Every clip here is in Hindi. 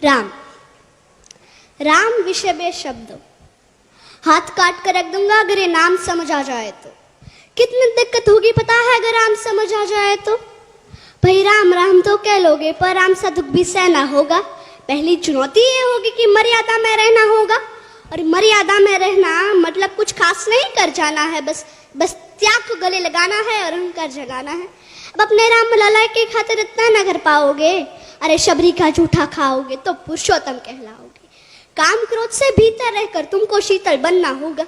राम। राम विषय में शब्द हाथ काट कर रख दूंगा अगर ये नाम समझ आ जाए तो। कितनी दिक्कत होगी पता है अगर राम समझ आ जाए तो। भाई राम राम तो कह लोगे पर राम सा दुख भी सहना होगा। पहली चुनौती ये होगी कि मर्यादा में रहना होगा। और मर्यादा में रहना मतलब कुछ खास नहीं कर जाना है, बस त्याग को गले लगाना है और अहंकार जगाना है। अब अपने राम लला के खातिर इतना न कर पाओगे, अरे शबरी का जूठा खाओगे तो पुरुषोत्तम कहलाओगे। काम क्रोध से भीतर रहकर तुमको शीतल बनना होगा।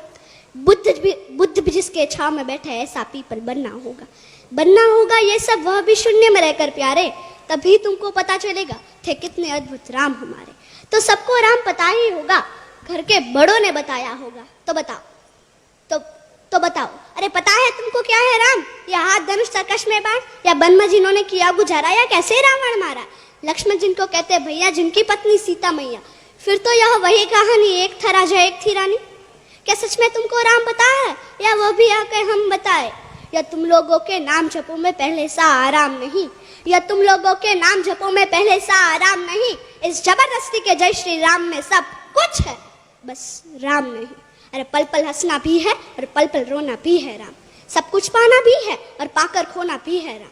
बुद्ध भी जिसके छाव में बैठे ऐसा पीपल बनना होगा। ये सब वह भी शून्य में रहकर प्यारे, तभी तुमको पता चलेगा थे कितने अद्भुत राम हमारे। तो सबको राम पता ही होगा, घर के बड़ों ने बताया होगा। तो बताओ तो बताओ, अरे पता है तुमको क्या है राम? या हाथ धनुष तरकश में बाण, या वन में जिन्होंने किया गुजारा, या कैसे रावण मारा? लक्ष्मण जिनको कहते भैया, जिनकी पत्नी सीता मैया। फिर तो यह वही कहानी, एक था राजा एक थी रानी। क्या सच में तुमको राम पता है, या वो भी आके हम बताए? या तुम लोगों के नाम जपो में पहले सा आराम नहीं, या तुम लोगों के नाम जपो में पहले सा आराम नहीं। इस जबरदस्ती के जय श्री राम में सब कुछ है, बस राम नहीं। अरे पल पल हंसना भी है और पल पल रोना भी है राम। सब कुछ पाना भी है और पाकर खोना भी है राम।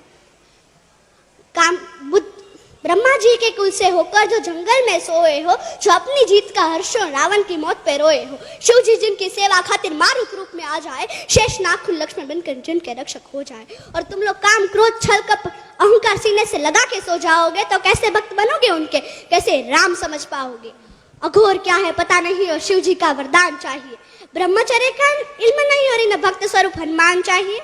ब्रह्मा जी के कुल से होकर जो जंगल में सोए हो, जो अपनी जीत का हर्षो रावण की मौत पे रोए हो, शिव जी जिनकी सेवा खातिर मारुत रूप में आ जाए, शेष नाग लक्ष्मण बनकर जिनके रक्षक हो जाए, और तुम लोग काम क्रोध छल कप अहंकार सीने से लगा के सो जाओगे, तो कैसे भक्त बनोगे उनके, कैसे राम समझ पाओगे? अघोर क्या है पता नहीं और शिव जी का वरदान चाहिए। ब्रह्मचर्य का इल्म नहीं और इन भक्त स्वरूप हनुमान चाहिए।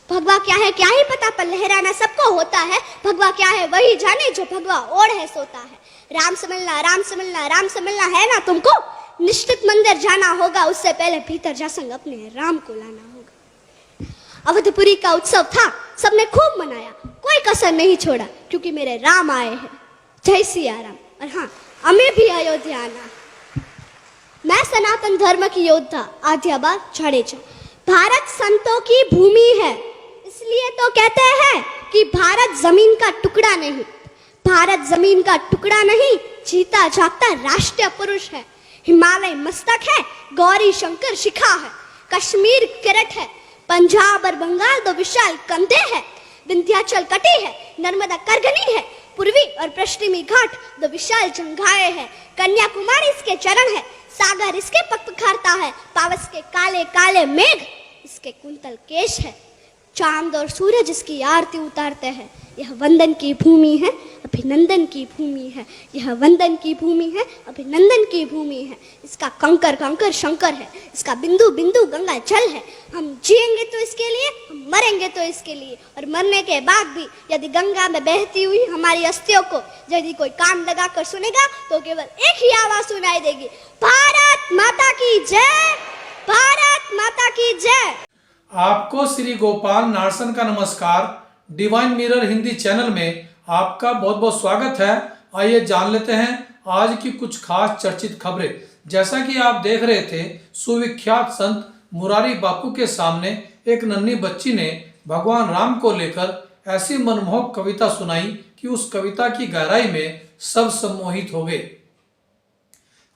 भगवा क्या है क्या ही पता, पर लहराना सबको होता है। भगवा क्या है वही जाने जो भगवा ओढ़ है सोता है। राम समझना है ना तुमको? निश्चित मंदिर जाना होगा, उससे पहले भीतर जा संग अपने राम को लाना होगा। अवधपुरी का उत्सव था, सबने खूब मनाया, कोई कसर नहीं छोड़ा, क्योंकि मेरे राम आए हैं। जय सिया राम। और हाँ, हमें भी अयोध्या आना। मैं सनातन धर्म की योद्धा आद्याबा जाडेजा। भारत संतों की भूमि है, इसलिए तो कहते हैं कि भारत जमीन का टुकड़ा नहीं। भारत जमीन का टुकड़ा नहीं, जीता जागता राष्ट्रीय पुरुष है। हिमालय मस्तक है, गौरी शंकर शिखा है, कश्मीर किरट है, पंजाब और बंगाल दो विशाल कंधे हैं, विंध्याचल कटी है, नर्मदा करगनी है, पूर्वी और पश्चिमी घाट दो विशाल जंघाएं हैं, कन्याकुमारी इसके चरण है, सागर इसके पग पखारता है, पावस के काले काले मेघ इसके कुंतल केश है, चांद और सूरज इसकी आरती उतारते हैं। यह वंदन की भूमि है, अभिनंदन की भूमि है। यह वंदन की भूमि है, अभिनंदन की भूमि है। इसका कंकर कंकर शंकर है, इसका बिंदु बिंदु गंगा जल है। हम जिएंगे तो इसके लिए, हम मरेंगे तो इसके लिए, और मरने के बाद भी यदि गंगा में बहती हुई हमारी अस्थियों को यदि कोई कान लगा कर सुनेगा तो केवल एक ही आवाज सुनाई देगी, भारत माता की जय, भारत माता की जय। आपको श्री गोपाल नारसन का नमस्कार। डिवाइन मिरर हिंदी चैनल में आपका बहुत बहुत स्वागत है। आइए जान लेते हैं आज की कुछ खास चर्चित खबरें। जैसा कि आप देख रहे थे, सुविख्यात संत मुरारी बापू के सामने एक नन्ही बच्ची ने भगवान राम को लेकर ऐसी मनमोहक कविता सुनाई कि उस कविता की गहराई में सब सम्मोहित हो गए।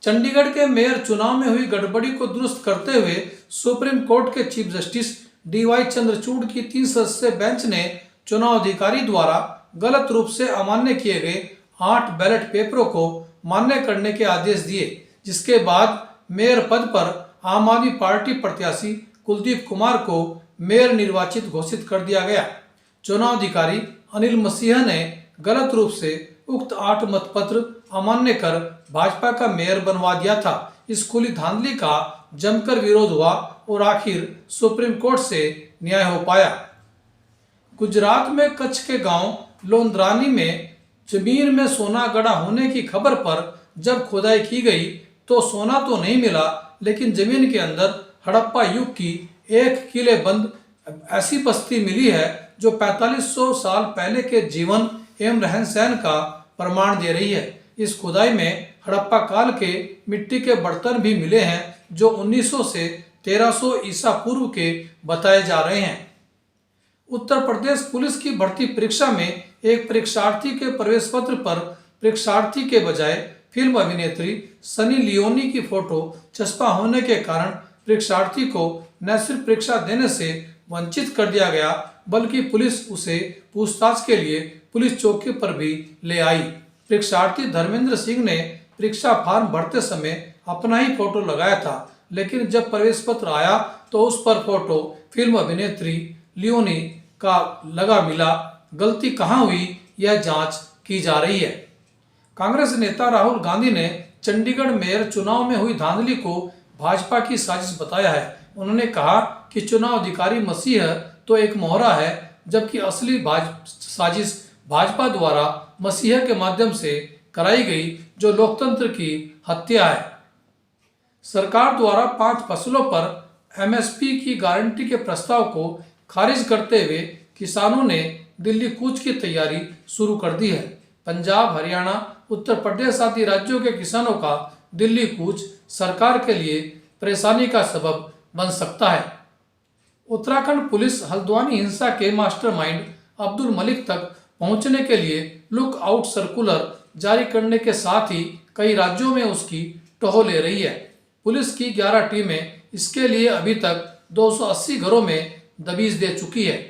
चंडीगढ़ के मेयर चुनाव में हुई गड़बड़ी को दुरुस्त करते हुए सुप्रीम कोर्ट के चीफ जस्टिस DY चंद्रचूड़ की 3 सदस्यीय बेंच ने चुनाव अधिकारी द्वारा गलत रूप से अमान्य किए गए 8 बैलेट पेपरों को मान्य करने के आदेश दिए, जिसके बाद मेयर पद पर आम आदमी पार्टी प्रत्याशी कुलदीप कुमार को मेयर निर्वाचित घोषित कर दिया गया। चुनाव अधिकारी अनिल मसीह ने गलत रूप से उक्त 8 मतपत्र अमान्य कर भाजपा का मेयर बनवा दिया था। इस खुली धांधली का जमकर विरोध हुआ और आखिर सुप्रीम कोर्ट से न्याय हो पाया। गुजरात में कच्छ के गांव लोंद्रानी में जमीन में सोना गड़ा होने की खबर पर जब खुदाई की गई तो सोना तो नहीं मिला, लेकिन जमीन के अंदर हड़प्पा युग की एक किले बंद ऐसी बस्ती मिली है जो 4500 साल पहले के जीवन एवं रहन सहन का प्रमाण दे रही है। इस खुदाई में हड़प्पा काल के मिट्टी के बर्तन भी मिले हैं जो 1900 से 1300 ईसा पूर्व के बताए जा रहे हैं। उत्तर प्रदेश पुलिस की भर्ती परीक्षा में एक परीक्षार्थी के प्रवेश पत्र पर परीक्षार्थी के बजाय फिल्म अभिनेत्री सनी लियोनी की फोटो चस्पा होने के कारण परीक्षार्थी को न सिर्फ परीक्षा देने से वंचित कर दिया गया, बल्कि पुलिस उसे पूछताछ के लिए पुलिस चौकी पर भी ले आई। परीक्षार्थी धर्मेंद्र सिंह ने परीक्षा फॉर्म भरते समय अपना ही फोटो लगाया था, लेकिन जब प्रवेश पत्र आया तो उस पर फोटो फिल्म अभिनेत्री लियोनी का लगा मिला। गलती कहाँ हुई, यह जांच की जा रही है। कांग्रेस नेता राहुल गांधी ने चंडीगढ़ मेयर चुनाव में हुई धांधली को भाजपा की साजिश बताया है। उन्होंने कहा कि चुनाव अधिकारी मसीह तो एक मोहरा है, जबकि असली साजिश भाजपा द्वारा मसीह के माध्यम से कराई गई, जो लोकतंत्र की हत्या है। सरकार द्वारा 5 फसलों पर एमएसपी की गारंटी के प्रस्ताव को खारिज करते हुए किसानों ने दिल्ली कूच की तैयारी शुरू कर दी है। पंजाब, हरियाणा, उत्तर प्रदेश आदि राज्यों के किसानों का दिल्ली कूच सरकार के लिए परेशानी का सबब बन सकता है। उत्तराखंड पुलिस हल्द्वानी हिंसा के मास्टरमाइंड अब्दुल मलिक तक पहुंचने के लिए लुक आउट सर्कुलर जारी करने के साथ ही कई राज्यों में उसकी टहल ले रही है। पुलिस की 11 टीमें इसके लिए अभी तक 280 घरों में दबीज दे चुकी है।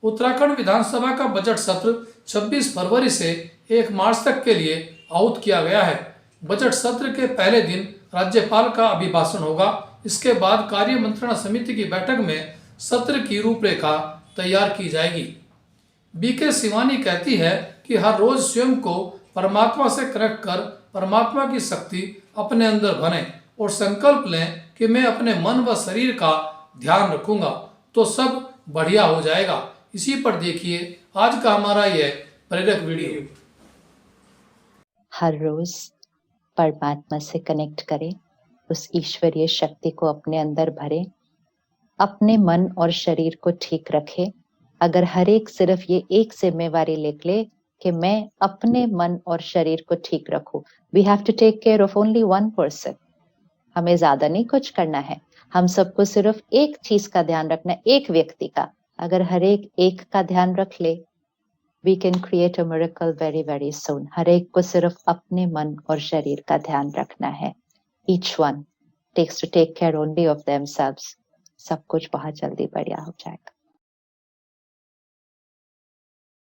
उत्तराखंड विधानसभा का बजट सत्र 26 फरवरी से 1 मार्च तक के लिए आहूत किया गया है। बजट सत्र के पहले दिन राज्यपाल का अभिभाषण होगा। इसके बाद कार्य मंत्रणा समिति की बैठक में सत्र की रूपरेखा तैयार की जाएगी। बीके शिवानी कहती है कि हर रोज स्वयं को परमात्मा से कनेक्ट कर परमात्मा की शक्ति अपने अंदर भरें और संकल्प लें कि मैं अपने मन व शरीर का ध्यान रखूंगा तो सब बढ़िया हो जाएगा। इसी पर देखिए आज का हमारा यह प्रेरक वीडियो। हर रोज परमात्मा से कनेक्ट करें, उस ईश्वरीय शक्ति को अपने अंदर भरें, अपने मन और शरीर को ठीक रखें। अगर हर एक सिर्फ ये एक जिम्मेवारी लिख ले कि मैं अपने मन और शरीर को ठीक रखूं। We have to take care of only 1 person. हमें ज्यादा नहीं कुछ करना है, हम सबको सिर्फ एक चीज का ध्यान रखना, एक व्यक्ति का। अगर हर एक का ध्यान रख ले, we can create a miracle very very soon. हर एक को सिर्फ अपने मन और शरीर का ध्यान रखना है। Each one takes to take care only of themselves. सब कुछ बहुत जल्दी बढ़िया हो जाएगा।